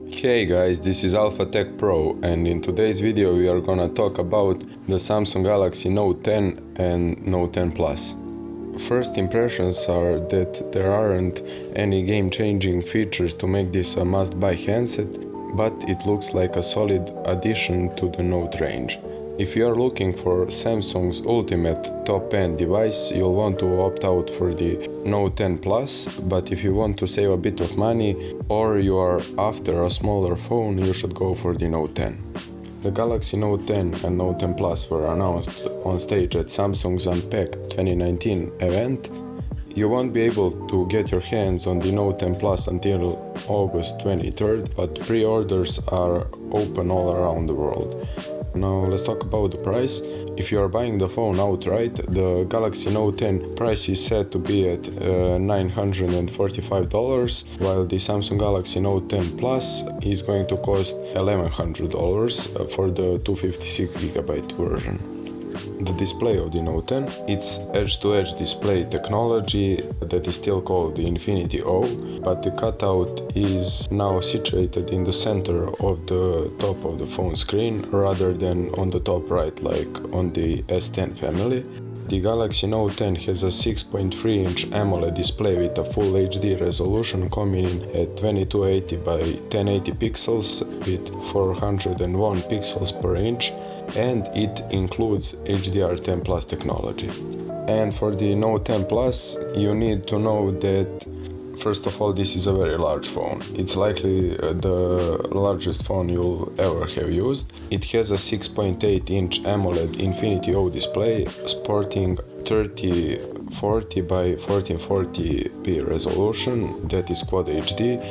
Hey guys, this is Alpha Tech Pro, and in today's video we are gonna talk about the Samsung Galaxy Note 10 and Note 10 Plus. First impressions are that there aren't any game-changing features to make this a must-buy handset, but it looks like a solid addition to the Note range. If you are looking for Samsung's ultimate top-end device, you'll want to opt out for the Note 10 Plus, but if you want to save a bit of money or you are after a smaller phone, you should go for the Note 10. The Galaxy Note 10 and Note 10 Plus were announced on stage at Samsung's Unpacked 2019 event. You won't be able to get your hands on the Note 10 Plus until August 23rd, but pre-orders are open all around the world. Now let's talk about the price. If you are buying the phone outright, the Galaxy Note 10 price is set to be at $945, while the Samsung Galaxy Note 10 Plus is going to cost $1,100 for the 256GB version. The display of the Note 10, it's edge-to-edge display technology that is still called the Infinity O, but the cutout is now situated in the center of the top of the phone screen rather than on the top right like on the S10 family. The Galaxy Note 10 has a 6.3-inch AMOLED display with a full HD resolution coming in at 2280 by 1080 pixels with 401 pixels per inch, and it includes HDR10 Plus technology. And for the Note 10 Plus, you need to know that first of all, this is a very large phone. It's likely the largest phone you'll ever have used. It has a 6.8-inch AMOLED Infinity O display sporting 3040 by 1440p resolution, that is Quad HD,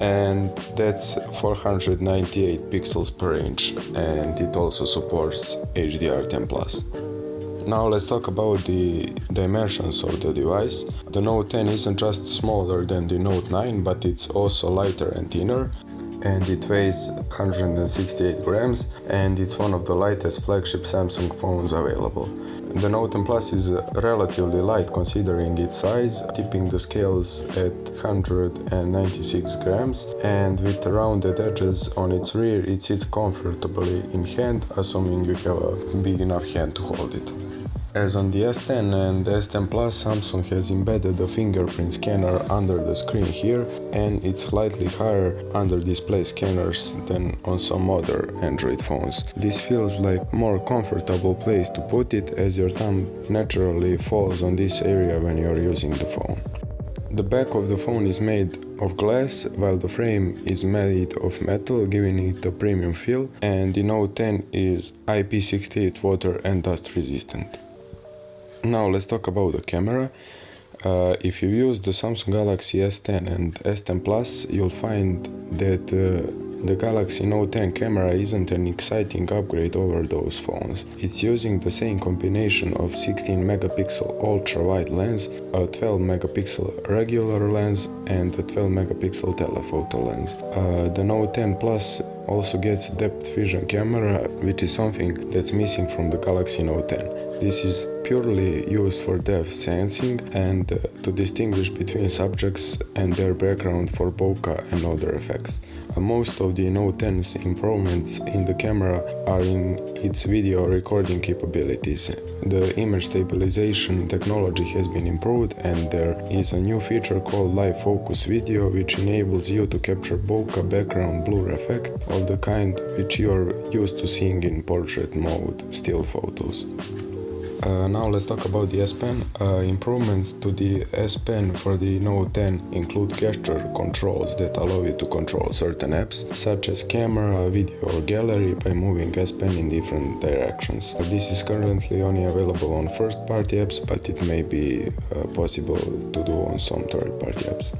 and that's 498 pixels per inch, and it also supports HDR10 Plus. Now let's talk about the dimensions of the device. The Note 10 isn't just smaller than the Note 9, but it's also lighter and thinner, and it weighs 168 grams, and it's one of the lightest flagship Samsung phones available. The Note 10 Plus is relatively light considering its size, tipping the scales at 196 grams, and with rounded edges on its rear, it sits comfortably in hand, assuming you have a big enough hand to hold it. As on the S10 and S10 Plus, Samsung has embedded a fingerprint scanner under the screen here, and it's slightly higher under display scanners than on some other Android phones. This feels like a more comfortable place to put it, as your thumb naturally falls on this area when you are using the phone. The back of the phone is made of glass, while the frame is made of metal, giving it a premium feel, and the Note 10 is IP68 water and dust resistant. Now let's talk about the camera. If you use the Samsung Galaxy S10 and S10 Plus, you'll find that the Galaxy Note 10 camera isn't an exciting upgrade over those phones. It's using the same combination of 16 megapixel ultra-wide lens, a 12 megapixel regular lens, and a 12 megapixel telephoto lens. The Note 10 Plus also gets depth vision camera, which is something that's missing from the Galaxy Note 10. This is purely used for depth sensing and to distinguish between subjects and their background for bokeh and other effects. Most of the Note 10's improvements in the camera are in its video recording capabilities. The image stabilization technology has been improved, and there is a new feature called Live Focus Video, which enables you to capture bokeh background blur effect of the kind which you are used to seeing in portrait mode still photos. Now let's talk about the S Pen. Improvements to the S Pen for the Note 10 include gesture controls that allow you to control certain apps, such as camera, video or gallery, by moving S Pen in different directions. This is currently only available on first-party apps, but it may be possible to do on some third-party apps.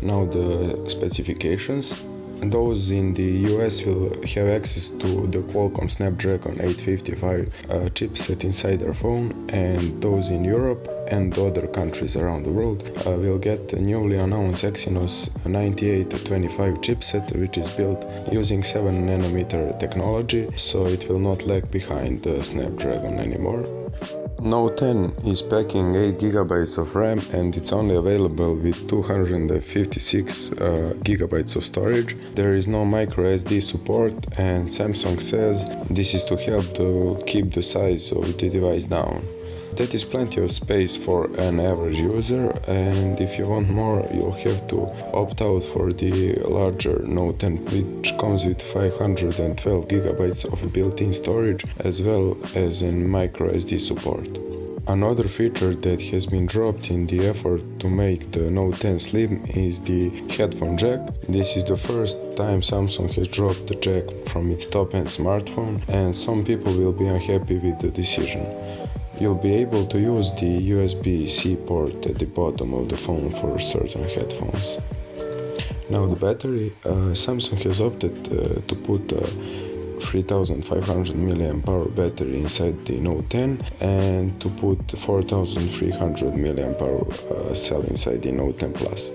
Now the specifications. Those in the US will have access to the Qualcomm Snapdragon 855 chipset inside their phone, and those in Europe and other countries around the world will get the newly announced Exynos 9825 chipset, which is built using 7nm technology, so it will not lag behind the Snapdragon anymore. Note 10 is packing 8GB of RAM and it's only available with 256 GB of storage. There is no micro SD support, and Samsung says this is to help to keep the size of the device down. That is plenty of space for an average user, and if you want more, you'll have to opt out for the larger Note 10, which comes with 512 GB of built-in storage as well as in micro SD support. Another feature that has been dropped in the effort to make the Note 10 slim is the headphone jack. This is the first time Samsung has dropped the jack from its top-end smartphone, and some people will be unhappy with the decision. You'll be able to use the USB-C port at the bottom of the phone for certain headphones. Now the battery, Samsung has opted to put a 3500 mAh battery inside the Note 10 and to put 4300 mAh cell inside the Note 10 Plus.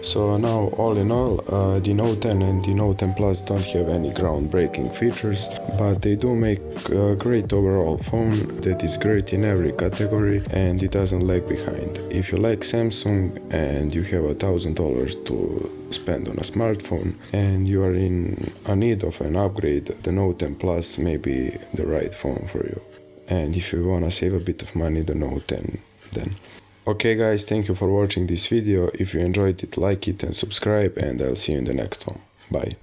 So now, all in all, the Note 10 and the Note 10 Plus don't have any groundbreaking features, but they do make a great overall phone that is great in every category and it doesn't lag behind. If you like Samsung and you have $1,000 to spend on a smartphone and you are in a need of an upgrade, the Note 10 Plus may be the right phone for you. And if you wanna save a bit of money, the Note 10 then. Okay guys, thank you for watching this video. If you enjoyed it, like it and subscribe, and I'll see you in the next one. Bye.